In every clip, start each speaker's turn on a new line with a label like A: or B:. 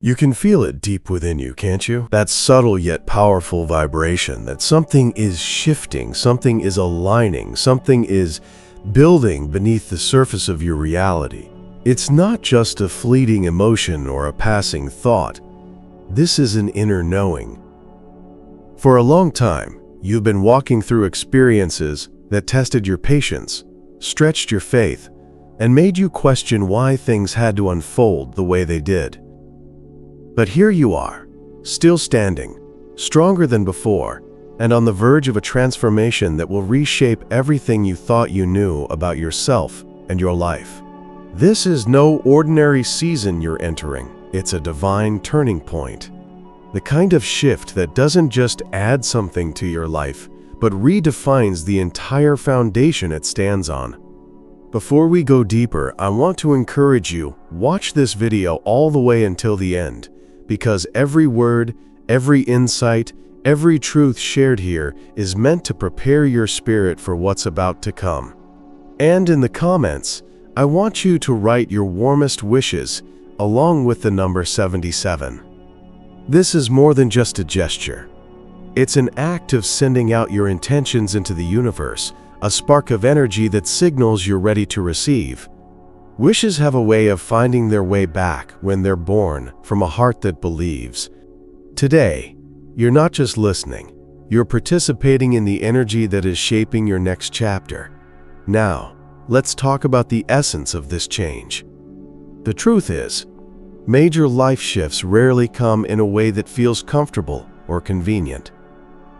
A: You can feel it deep within you, can't you? That subtle yet powerful vibration that something is shifting, something is aligning, something is building beneath the surface of your reality. It's not just a fleeting emotion or a passing thought. This is an inner knowing. For a long time, you've been walking through experiences that tested your patience, stretched your faith, and made you question why things had to unfold the way they did. But here you are, still standing, stronger than before, and on the verge of a transformation that will reshape everything you thought you knew about yourself and your life. This is no ordinary season you're entering. It's a divine turning point. The kind of shift that doesn't just add something to your life, but redefines the entire foundation it stands on. Before we go deeper, I want to encourage you, watch this video all the way until the end, because every word, every insight, every truth shared here is meant to prepare your spirit for what's about to come. And in the comments, I want you to write your warmest wishes along with the number 77. This is more than just a gesture. It's an act of sending out your intentions into the universe, a spark of energy that signals you're ready to receive. Wishes have a way of finding their way back when they're born from a heart that believes. Today, you're not just listening, you're participating in the energy that is shaping your next chapter. Now, let's talk about the essence of this change. The truth is, major life shifts rarely come in a way that feels comfortable or convenient.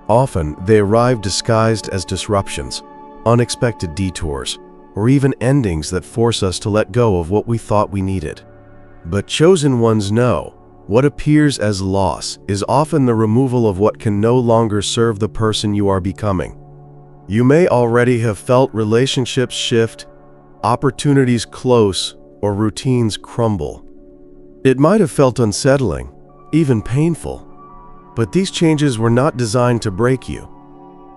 A: Often, they arrive disguised as disruptions, unexpected detours, or even endings that force us to let go of what we thought we needed. But chosen ones know, what appears as loss is often the removal of what can no longer serve the person you are becoming. You may already have felt relationships shift, opportunities close, or routines crumble. It might have felt unsettling, even painful. But these changes were not designed to break you.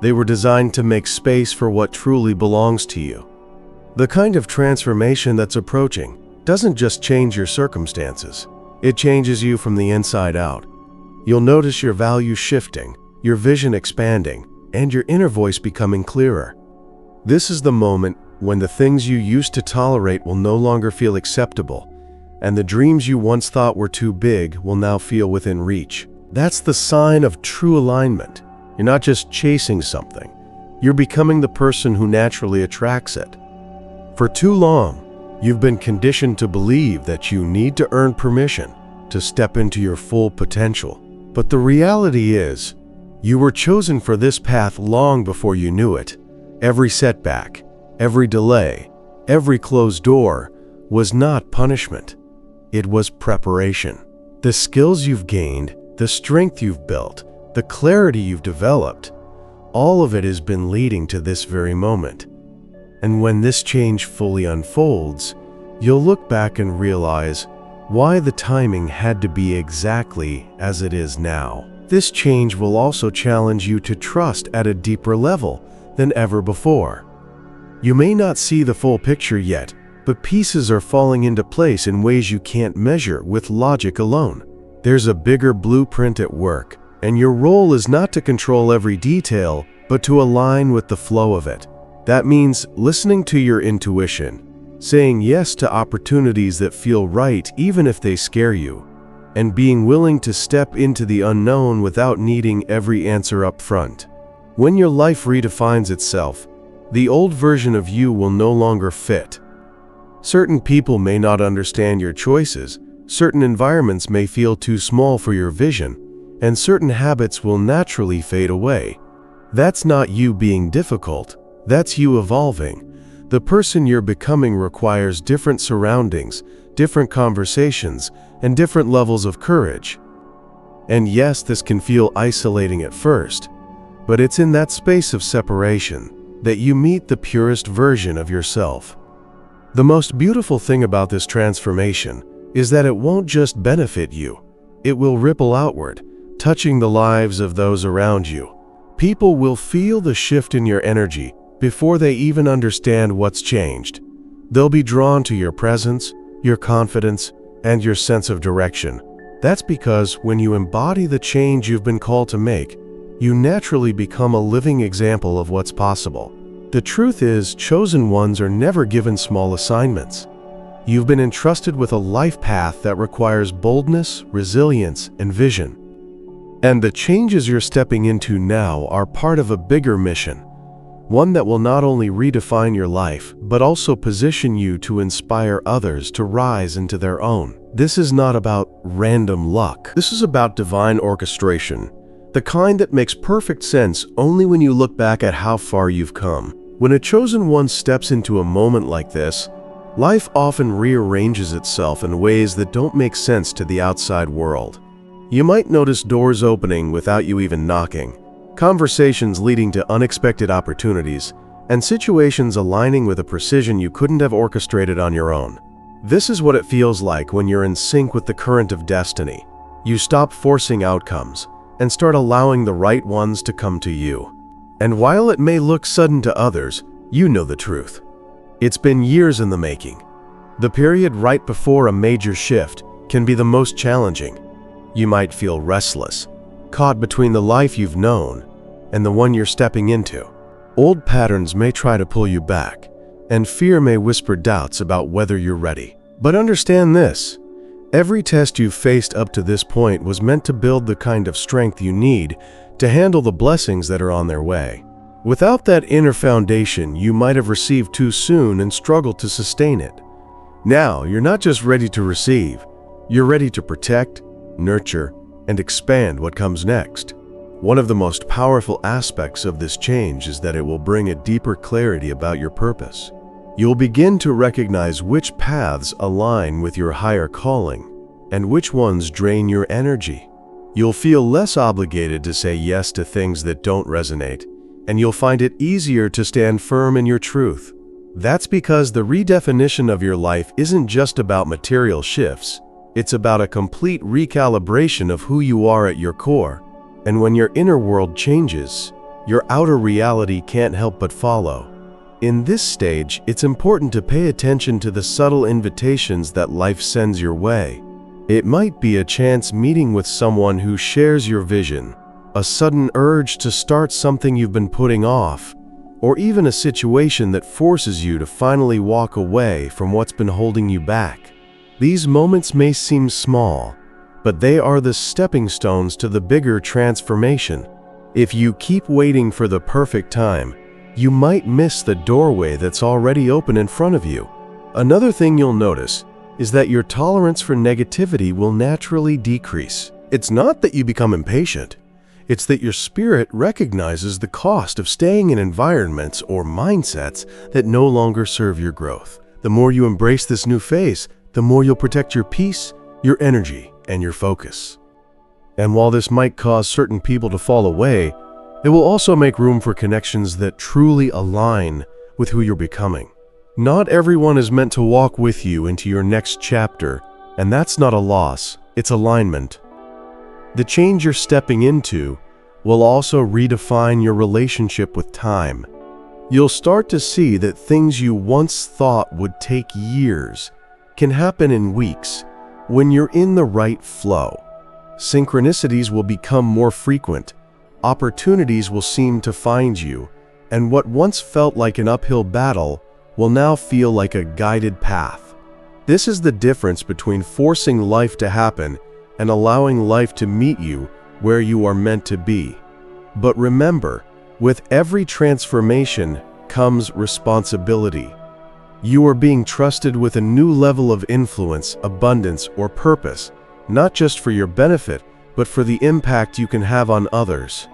A: They were designed to make space for what truly belongs to you. The kind of transformation that's approaching doesn't just change your circumstances. It changes you from the inside out. You'll notice your values shifting, your vision expanding, and your inner voice becoming clearer. This is the moment when the things you used to tolerate will no longer feel acceptable, and the dreams you once thought were too big will now feel within reach. That's the sign of true alignment. You're not just chasing something. You're becoming the person who naturally attracts it. For too long, you've been conditioned to believe that you need to earn permission to step into your full potential. But the reality is, you were chosen for this path long before you knew it. Every setback, every delay, every closed door was not punishment. It was preparation. The skills you've gained, the strength you've built, the clarity you've developed, all of it has been leading to this very moment. And when this change fully unfolds, you'll look back and realize why the timing had to be exactly as it is now. This change will also challenge you to trust at a deeper level than ever before. You may not see the full picture yet, but pieces are falling into place in ways you can't measure with logic alone. There's a bigger blueprint at work, and your role is not to control every detail, but to align with the flow of it. That means listening to your intuition, saying yes to opportunities that feel right even if they scare you, and being willing to step into the unknown without needing every answer up front. When your life redefines itself, the old version of you will no longer fit. Certain people may not understand your choices, certain environments may feel too small for your vision, and certain habits will naturally fade away. That's not you being difficult, that's you evolving. The person you're becoming requires different surroundings, different conversations, and different levels of courage. And yes, this can feel isolating at first, but it's in that space of separation that you meet the purest version of yourself. The most beautiful thing about this transformation is that it won't just benefit you, it will ripple outward, touching the lives of those around you. People will feel the shift in your energy before they even understand what's changed. They'll be drawn to your presence, your confidence, and your sense of direction. That's because when you embody the change you've been called to make, you naturally become a living example of what's possible. The truth is, chosen ones are never given small assignments. You've been entrusted with a life path that requires boldness, resilience, and vision. And the changes you're stepping into now are part of a bigger mission, one that will not only redefine your life, but also position you to inspire others to rise into their own. This is not about random luck. This is about divine orchestration, the kind that makes perfect sense only when you look back at how far you've come. When a chosen one steps into a moment like this, life often rearranges itself in ways that don't make sense to the outside world. You might notice doors opening without you even knocking, conversations leading to unexpected opportunities, and situations aligning with a precision you couldn't have orchestrated on your own. This is what it feels like when you're in sync with the current of destiny. You stop forcing outcomes and start allowing the right ones to come to you. And while it may look sudden to others, you know the truth. It's been years in the making. The period right before a major shift can be the most challenging. You might feel restless, caught between the life you've known and the one you're stepping into. Old patterns may try to pull you back, and fear may whisper doubts about whether you're ready. But understand this: every test you've faced up to this point was meant to build the kind of strength you need to handle the blessings that are on their way. Without that inner foundation you might have received too soon and struggled to sustain it. Now, you're not just ready to receive, you're ready to protect, nurture, and expand what comes next. One of the most powerful aspects of this change is that it will bring a deeper clarity about your purpose. You'll begin to recognize which paths align with your higher calling and which ones drain your energy. You'll feel less obligated to say yes to things that don't resonate, and you'll find it easier to stand firm in your truth. That's because the redefinition of your life isn't just about material shifts. It's about a complete recalibration of who you are at your core. And when your inner world changes, your outer reality can't help but follow. In this stage, it's important to pay attention to the subtle invitations that life sends your way. It might be a chance meeting with someone who shares your vision, a sudden urge to start something you've been putting off, or even a situation that forces you to finally walk away from what's been holding you back. These moments may seem small, but they are the stepping stones to the bigger transformation. If you keep waiting for the perfect time, you might miss the doorway that's already open in front of you. Another thing you'll notice is that your tolerance for negativity will naturally decrease. It's not that you become impatient. It's that your spirit recognizes the cost of staying in environments or mindsets that no longer serve your growth. The more you embrace this new phase, the more you'll protect your peace, your energy, and your focus. And while this might cause certain people to fall away, it will also make room for connections that truly align with who you're becoming. Not everyone is meant to walk with you into your next chapter, and that's not a loss, it's alignment. The change you're stepping into will also redefine your relationship with time. You'll start to see that things you once thought would take years can happen in weeks when you're in the right flow. Synchronicities will become more frequent, opportunities will seem to find you, and what once felt like an uphill battle will now feel like a guided path. This is the difference between forcing life to happen and allowing life to meet you where you are meant to be. But remember, with every transformation comes responsibility. You are being trusted with a new level of influence, abundance, or purpose, not just for your benefit, but for the impact you can have on others.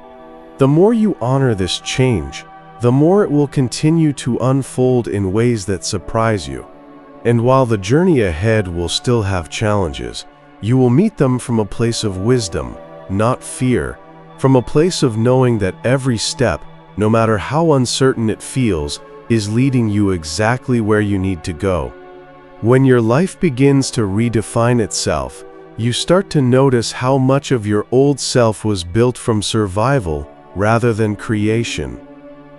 A: The more you honor this change, the more it will continue to unfold in ways that surprise you. And while the journey ahead will still have challenges, you will meet them from a place of wisdom, not fear, from a place of knowing that every step, no matter how uncertain it feels, is leading you exactly where you need to go. When your life begins to redefine itself, you start to notice how much of your old self was built from survival rather than creation.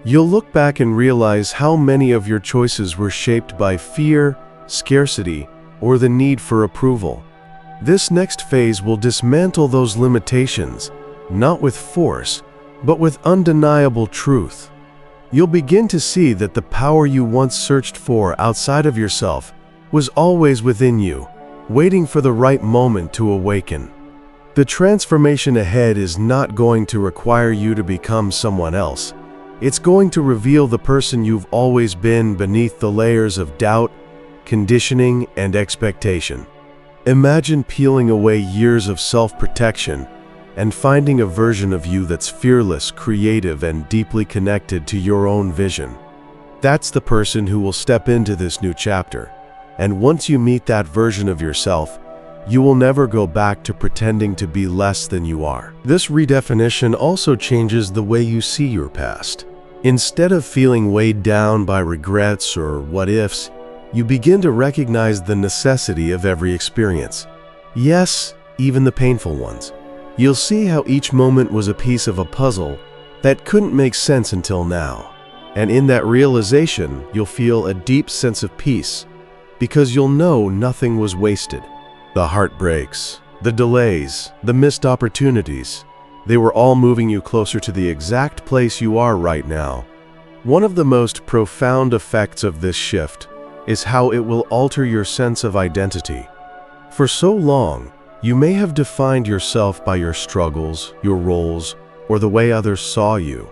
A: You'll look back and realize how many of your choices were shaped by fear, scarcity, or the need for approval. This next phase will dismantle those limitations, not with force, but with undeniable truth. You'll begin to see that the power you once searched for outside of yourself was always within you, waiting for the right moment to awaken. The transformation ahead is not going to require you to become someone else. It's going to reveal the person you've always been beneath the layers of doubt, conditioning, and expectation. Imagine peeling away years of self-protection and finding a version of you that's fearless, creative, and deeply connected to your own vision. That's the person who will step into this new chapter. And once you meet that version of yourself, you will never go back to pretending to be less than you are. This redefinition also changes the way you see your past. Instead of feeling weighed down by regrets or what-ifs, you begin to recognize the necessity of every experience. Yes, even the painful ones. You'll see how each moment was a piece of a puzzle that couldn't make sense until now. And in that realization, you'll feel a deep sense of peace, because you'll know nothing was wasted. The heartbreaks, the delays, the missed opportunities, they were all moving you closer to the exact place you are right now. One of the most profound effects of this shift is how it will alter your sense of identity. For so long, you may have defined yourself by your struggles, your roles, or the way others saw you.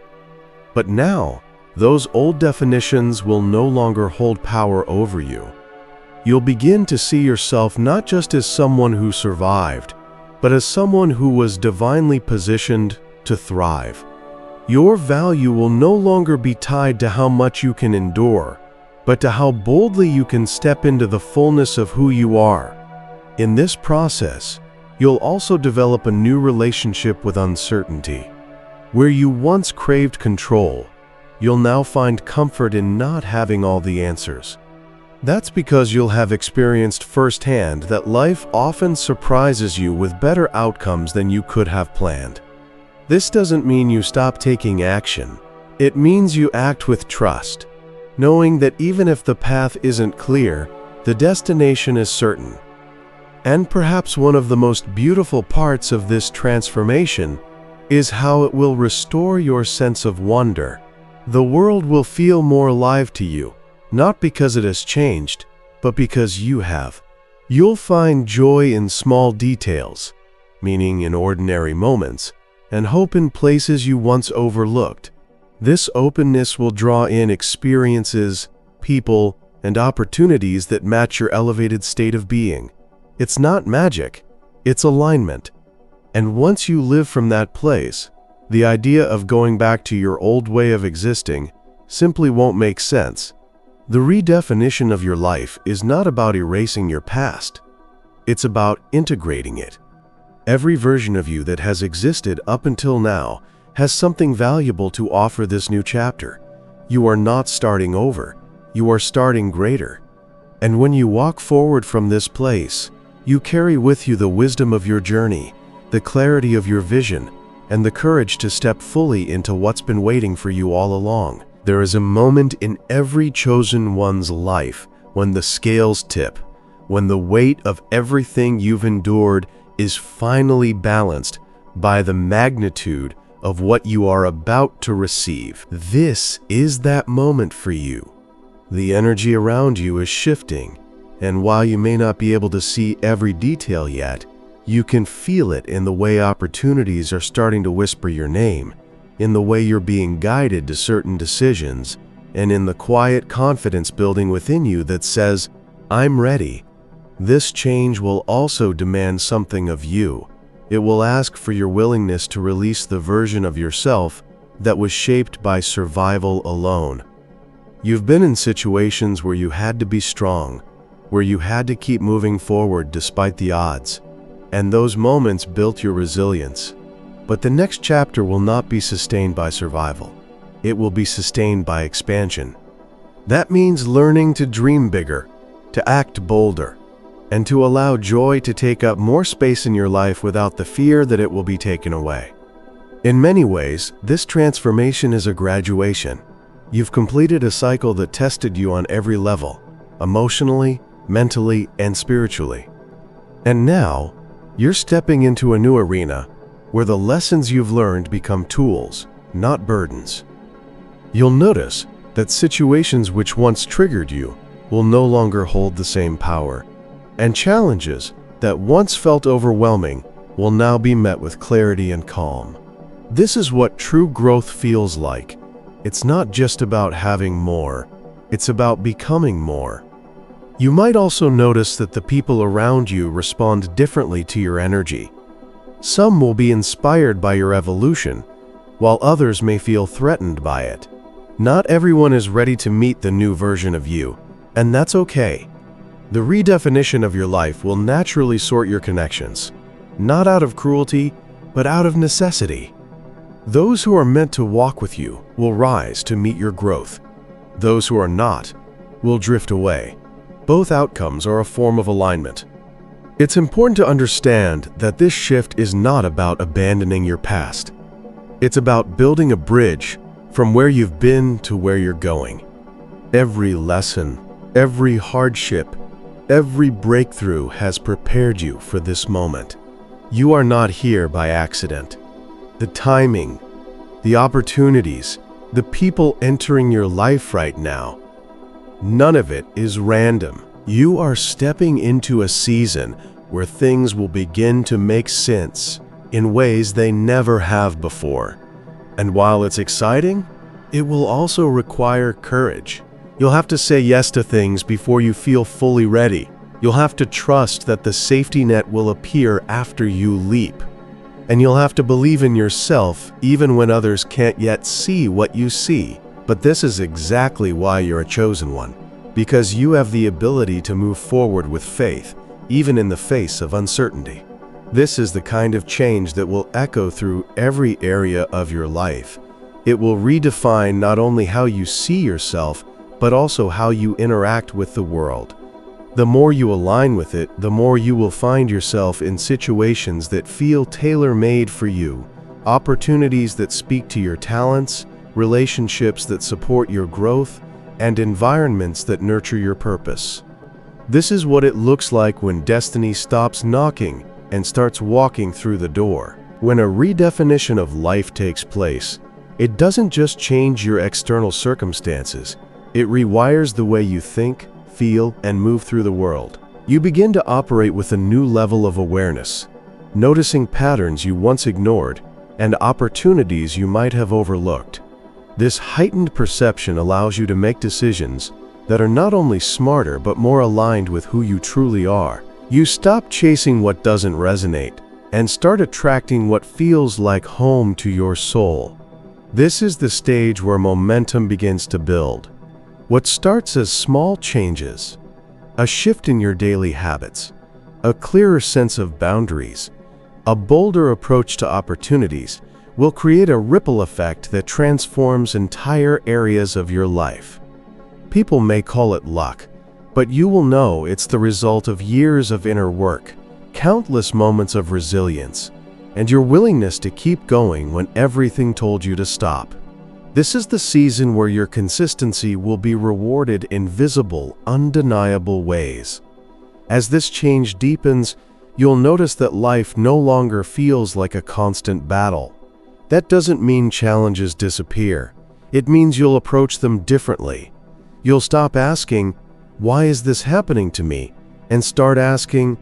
A: But now, those old definitions will no longer hold power over you. You'll begin to see yourself not just as someone who survived, but as someone who was divinely positioned to thrive. Your value will no longer be tied to how much you can endure, but to how boldly you can step into the fullness of who you are. In this process, you'll also develop a new relationship with uncertainty. Where you once craved control, you'll now find comfort in not having all the answers. That's because you'll have experienced firsthand that life often surprises you with better outcomes than you could have planned. This doesn't mean you stop taking action. It means you act with trust, knowing that even if the path isn't clear, the destination is certain. And perhaps one of the most beautiful parts of this transformation is how it will restore your sense of wonder. The world will feel more alive to you, not because it has changed, but because you have. You'll find joy in small details, meaning in ordinary moments, and hope in places you once overlooked. This openness will draw in experiences, people, and opportunities that match your elevated state of being. It's not magic, it's alignment. And once you live from that place, the idea of going back to your old way of existing simply won't make sense. The redefinition of your life is not about erasing your past. It's about integrating it. Every version of you that has existed up until now has something valuable to offer this new chapter. You are not starting over. You are starting greater. And when you walk forward from this place, you carry with you the wisdom of your journey, the clarity of your vision, and the courage to step fully into what's been waiting for you all along. There is a moment in every chosen one's life when the scales tip, when the weight of everything you've endured is finally balanced by the magnitude of what you are about to receive. This is that moment for you. The energy around you is shifting, and while you may not be able to see every detail yet, you can feel it in the way opportunities are starting to whisper your name, in the way you're being guided to certain decisions, and in the quiet confidence building within you that says, "I'm ready." This change will also demand something of you. It will ask for your willingness to release the version of yourself that was shaped by survival alone. You've been in situations where you had to be strong, where you had to keep moving forward despite the odds, and those moments built your resilience. But the next chapter will not be sustained by survival. It will be sustained by expansion. That means learning to dream bigger, to act bolder, and to allow joy to take up more space in your life without the fear that it will be taken away. In many ways, this transformation is a graduation. You've completed a cycle that tested you on every level, emotionally, mentally, and spiritually. And now, You're stepping into a new arena where the lessons you've learned become tools, not burdens. You'll notice that situations which once triggered you will no longer hold the same power, and challenges that once felt overwhelming will now be met with clarity and calm. This is what true growth feels like. It's not just about having more, it's about becoming more. You might also notice that the people around you respond differently to your energy. Some will be inspired by your evolution, while others may feel threatened by it. Not everyone is ready to meet the new version of you, and that's okay. The redefinition of your life will naturally sort your connections, not out of cruelty, but out of necessity. Those who are meant to walk with you will rise to meet your growth. Those who are not will drift away. Both outcomes are a form of alignment. It's important to understand that this shift is not about abandoning your past. It's about building a bridge from where you've been to where you're going. Every lesson, every hardship, every breakthrough has prepared you for this moment. You are not here by accident. The timing, the opportunities, the people entering your life right now, none of it is random. You are stepping into a season where things will begin to make sense in ways they never have before. And while it's exciting, it will also require courage. You'll have to say yes to things before you feel fully ready. You'll have to trust that the safety net will appear after you leap. And you'll have to believe in yourself even when others can't yet see what you see. But this is exactly why you're a chosen one, because you have the ability to move forward with faith, even in the face of uncertainty. This is the kind of change that will echo through every area of your life. It will redefine not only how you see yourself, but also how you interact with the world. The more you align with it, the more you will find yourself in situations that feel tailor-made for you, opportunities that speak to your talents, relationships that support your growth, and environments that nurture your purpose. This is what it looks like when destiny stops knocking and starts walking through the door. When a redefinition of life takes place, it doesn't just change your external circumstances, it rewires the way you think, feel, and move through the world. You begin to operate with a new level of awareness, noticing patterns you once ignored and opportunities you might have overlooked. This heightened perception allows you to make decisions that are not only smarter but more aligned with who you truly are. You stop chasing what doesn't resonate and start attracting what feels like home to your soul. This is the stage where momentum begins to build. What starts as small changes, a shift in your daily habits, a clearer sense of boundaries, a bolder approach to opportunities, will create a ripple effect that transforms entire areas of your life. People may call it luck, but you will know it's the result of years of inner work, countless moments of resilience, and your willingness to keep going when everything told you to stop. This is the season where your consistency will be rewarded in visible, undeniable ways. As this change deepens, you'll notice that life no longer feels like a constant battle. That doesn't mean challenges disappear. It means you'll approach them differently. You'll stop asking, "Why is this happening to me?" and start asking,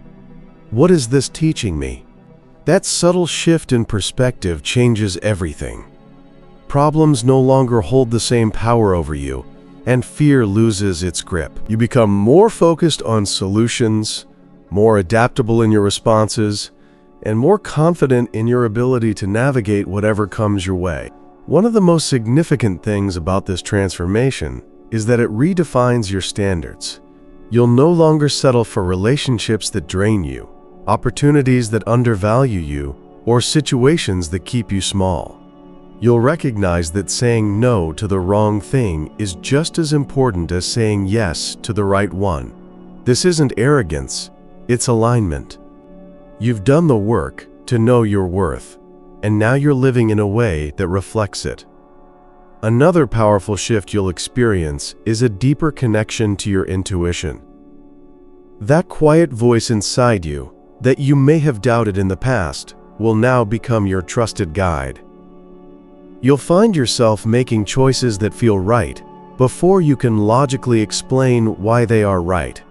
A: "What is this teaching me?" That subtle shift in perspective changes everything. Problems no longer hold the same power over you, and fear loses its grip. You become more focused on solutions, more adaptable in your responses, and more confident in your ability to navigate whatever comes your way. One of the most significant things about this transformation is that it redefines your standards. You'll no longer settle for relationships that drain you, opportunities that undervalue you, or situations that keep you small. You'll recognize that saying no to the wrong thing is just as important as saying yes to the right one. This isn't arrogance, it's alignment. You've done the work to know your worth, and now you're living in a way that reflects it. Another powerful shift you'll experience is a deeper connection to your intuition. That quiet voice inside you, that you may have doubted in the past will now become your trusted guide. You'll find yourself making choices that feel right before you can logically explain why they are right.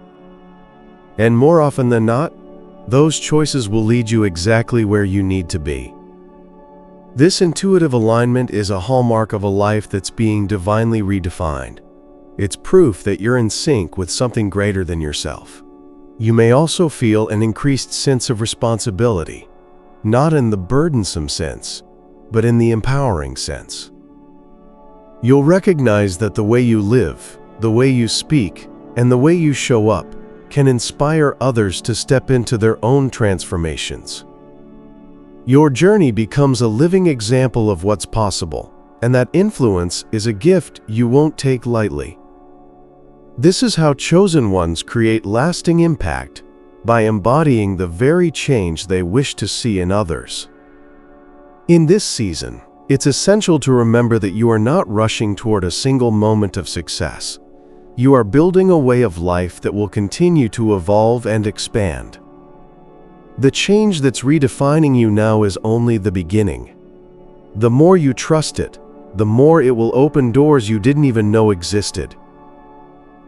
A: And more often than not, those choices will lead you exactly where you need to be. This intuitive alignment is a hallmark of a life that's being divinely redefined. It's proof that you're in sync with something greater than yourself. You may also feel an increased sense of responsibility, not in the burdensome sense, but in the empowering sense. You'll recognize that the way you live, the way you speak, and the way you show up can inspire others to step into their own transformations. Your journey becomes a living example of what's possible, and that influence is a gift you won't take lightly. This is how chosen ones create lasting impact, by embodying the very change they wish to see in others. In this season, it's essential to remember that you are not rushing toward a single moment of success. You are building a way of life that will continue to evolve and expand. The change that's redefining you now is only the beginning. The more you trust it, the more it will open doors you didn't even know existed.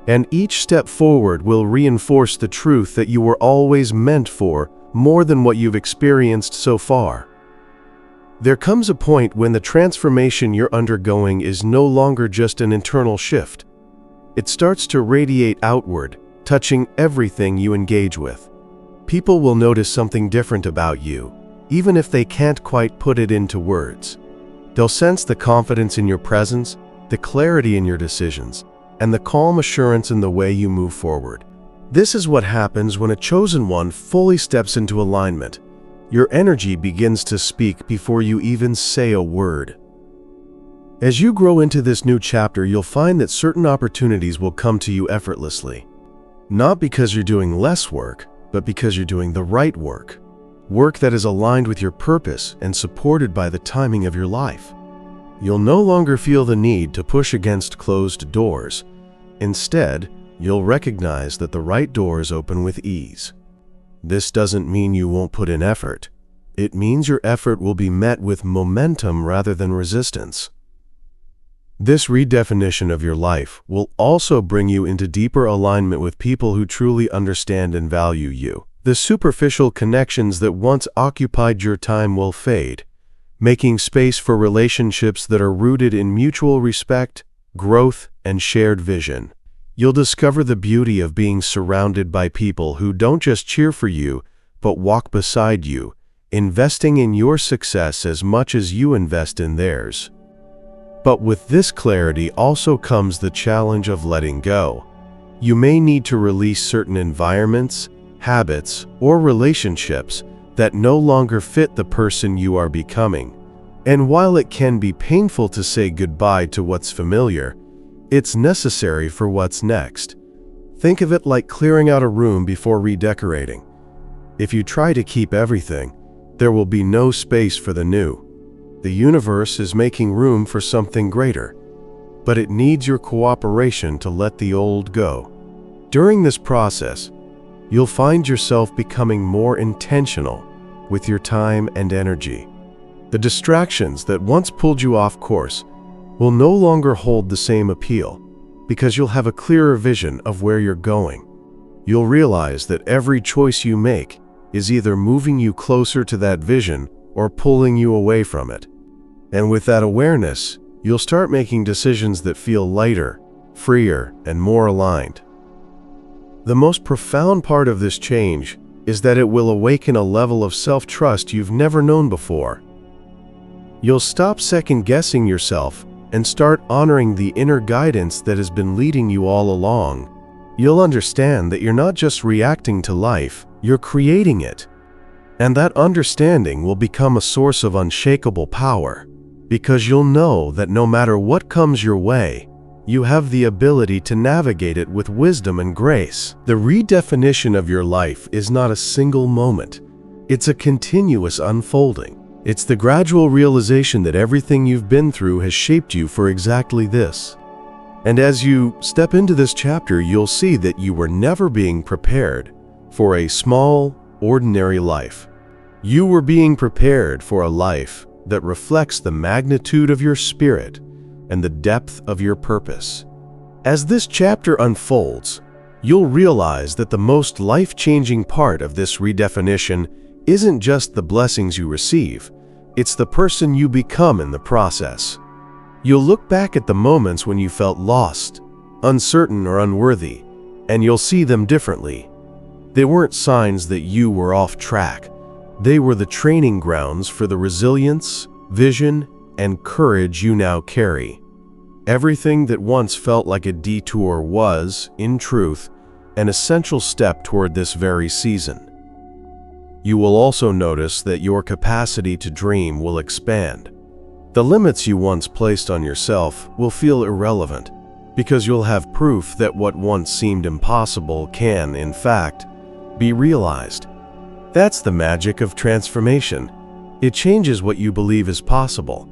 A: And each step forward will reinforce the truth that you were always meant for more than what you've experienced so far. There comes a point when the transformation you're undergoing is no longer just an internal shift. It starts to radiate outward, touching everything you engage with. People will notice something different about you, even if they can't quite put it into words. They'll sense the confidence in your presence, the clarity in your decisions, and the calm assurance in the way you move forward. This is what happens when a chosen one fully steps into alignment. Your energy begins to speak before you even say a word. As you grow into this new chapter, you'll find that certain opportunities will come to you effortlessly. Not because you're doing less work, but because you're doing the right work. Work that is aligned with your purpose and supported by the timing of your life. You'll no longer feel the need to push against closed doors. Instead, you'll recognize that the right doors open with ease. This doesn't mean you won't put in effort. It means your effort will be met with momentum rather than resistance. This redefinition of your life will also bring you into deeper alignment with people who truly understand and value you. The superficial connections that once occupied your time will fade, making space for relationships that are rooted in mutual respect, growth, and shared vision. You'll discover the beauty of being surrounded by people who don't just cheer for you, but walk beside you, investing in your success as much as you invest in theirs. But with this clarity also comes the challenge of letting go. You may need to release certain environments, habits, or relationships that no longer fit the person you are becoming. And while it can be painful to say goodbye to what's familiar, it's necessary for what's next. Think of it like clearing out a room before redecorating. If you try to keep everything, there will be no space for the new. The universe is making room for something greater, but it needs your cooperation to let the old go. During this process, you'll find yourself becoming more intentional with your time and energy. The distractions that once pulled you off course will no longer hold the same appeal because you'll have a clearer vision of where you're going. You'll realize that every choice you make is either moving you closer to that vision or pulling you away from it. And with that awareness, you'll start making decisions that feel lighter, freer, and more aligned. The most profound part of this change is that it will awaken a level of self-trust you've never known before. You'll stop second-guessing yourself and start honoring the inner guidance that has been leading you all along. You'll understand that you're not just reacting to life, you're creating it. And that understanding will become a source of unshakable power, because you'll know that no matter what comes your way, you have the ability to navigate it with wisdom and grace. The redefinition of your life is not a single moment. It's a continuous unfolding. It's the gradual realization that everything you've been through has shaped you for exactly this. And as you step into this chapter, you'll see that you were never being prepared for a small, ordinary life. You were being prepared for a life that reflects the magnitude of your spirit and the depth of your purpose. As this chapter unfolds, you'll realize that the most life-changing part of this redefinition isn't just the blessings you receive, it's the person you become in the process. You'll look back at the moments when you felt lost, uncertain, or unworthy, and you'll see them differently. They weren't signs that you were off track. They were the training grounds for the resilience, vision, and courage you now carry. Everything that once felt like a detour was, in truth, an essential step toward this very season. You will also notice that your capacity to dream will expand. The limits you once placed on yourself will feel irrelevant, because you'll have proof that what once seemed impossible can, in fact, be realized. That's the magic of transformation. It changes what you believe is possible.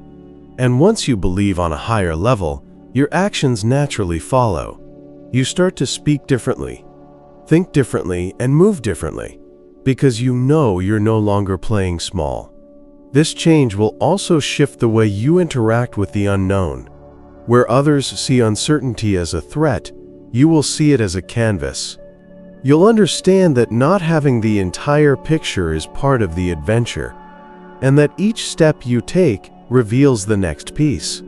A: And once you believe on a higher level, your actions naturally follow. You start to speak differently, think differently, and move differently, because you know you're no longer playing small. This change will also shift the way you interact with the unknown. Where others see uncertainty as a threat, you will see it as a canvas. You'll understand that not having the entire picture is part of the adventure, and that each step you take reveals the next piece.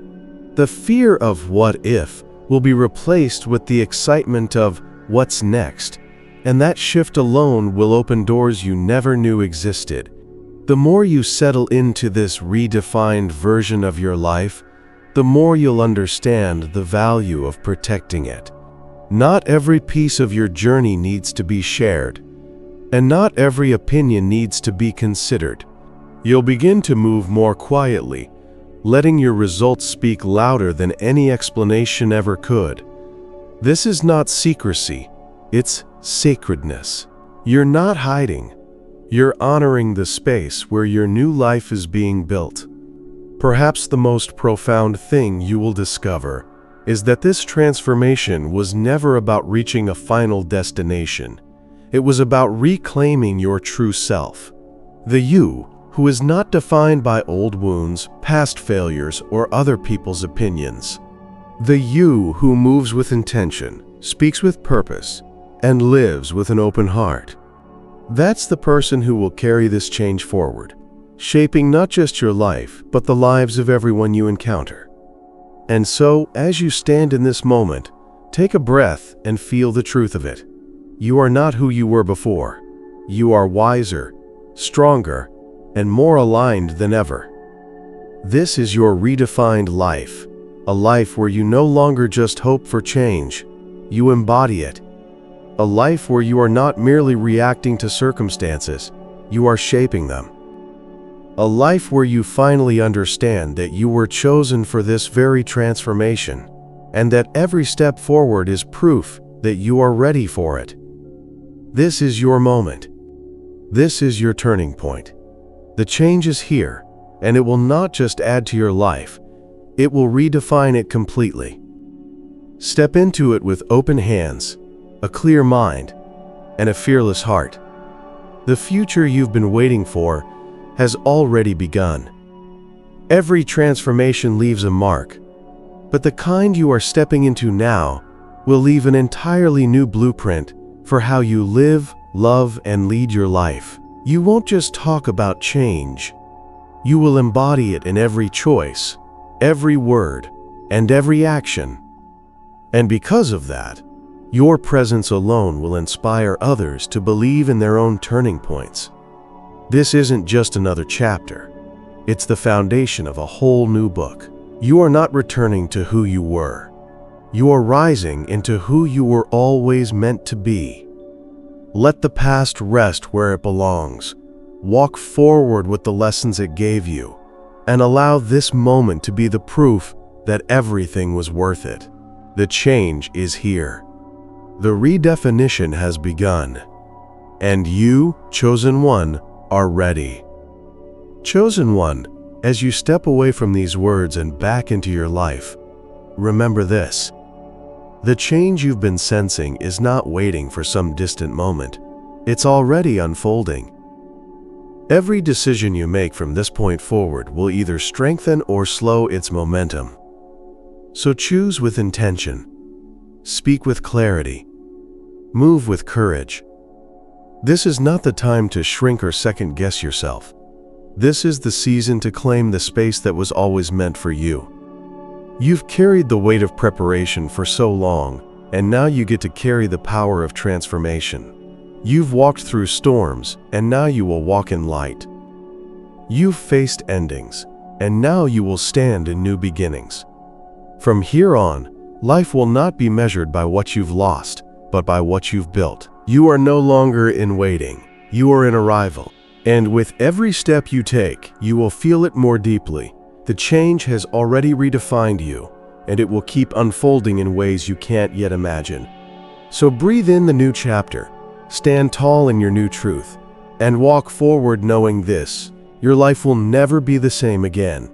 A: The fear of what if will be replaced with the excitement of what's next, and that shift alone will open doors you never knew existed. The more you settle into this redefined version of your life, the more you'll understand the value of protecting it. Not every piece of your journey needs to be shared, and not every opinion needs to be considered. You'll begin to move more quietly, letting your results speak louder than any explanation ever could. This is not secrecy, it's sacredness. You're not hiding. You're honoring the space where your new life is being built. Perhaps the most profound thing you will discover is that this transformation was never about reaching a final destination. It was about reclaiming your true self. The you who is not defined by old wounds, past failures, or other people's opinions. The you who moves with intention, speaks with purpose, and lives with an open heart. That's the person who will carry this change forward, shaping not just your life, but the lives of everyone you encounter. And so, as you stand in this moment, take a breath and feel the truth of it. You are not who you were before. You are wiser, stronger, and more aligned than ever. This is your redefined life, a life where you no longer just hope for change, you embody it. A life where you are not merely reacting to circumstances, you are shaping them. A life where you finally understand that you were chosen for this very transformation, and that every step forward is proof that you are ready for it. This is your moment. This is your turning point. The change is here, and it will not just add to your life, it will redefine it completely. Step into it with open hands, a clear mind, and a fearless heart. The future you've been waiting for has already begun. Every transformation leaves a mark, but the kind you are stepping into now will leave an entirely new blueprint for how you live, love, and lead your life. You won't just talk about change. You will embody it in every choice, every word, and every action. And because of that, your presence alone will inspire others to believe in their own turning points. This isn't just another chapter. It's the foundation of a whole new book. You are not returning to who you were. You are rising into who you were always meant to be. Let the past rest where it belongs. Walk forward with the lessons it gave you, and allow this moment to be the proof that everything was worth it. The change is here. The redefinition has begun, and you, chosen one, are ready. Chosen one, as you step away from these words and back into your life, remember this. The change you've been sensing is not waiting for some distant moment. It's already unfolding. Every decision you make from this point forward will either strengthen or slow its momentum. So choose with intention. Speak with clarity. Move with courage. This is not the time to shrink or second-guess yourself. This is the season to claim the space that was always meant for you. You've carried the weight of preparation for so long, and now you get to carry the power of transformation. You've walked through storms, and now you will walk in light. You've faced endings, and now you will stand in new beginnings. From here on, life will not be measured by what you've lost, but by what you've built. You are no longer in waiting, you are in arrival. And with every step you take, you will feel it more deeply. The change has already redefined you, and it will keep unfolding in ways you can't yet imagine. So breathe in the new chapter, stand tall in your new truth, and walk forward knowing this: your life will never be the same again.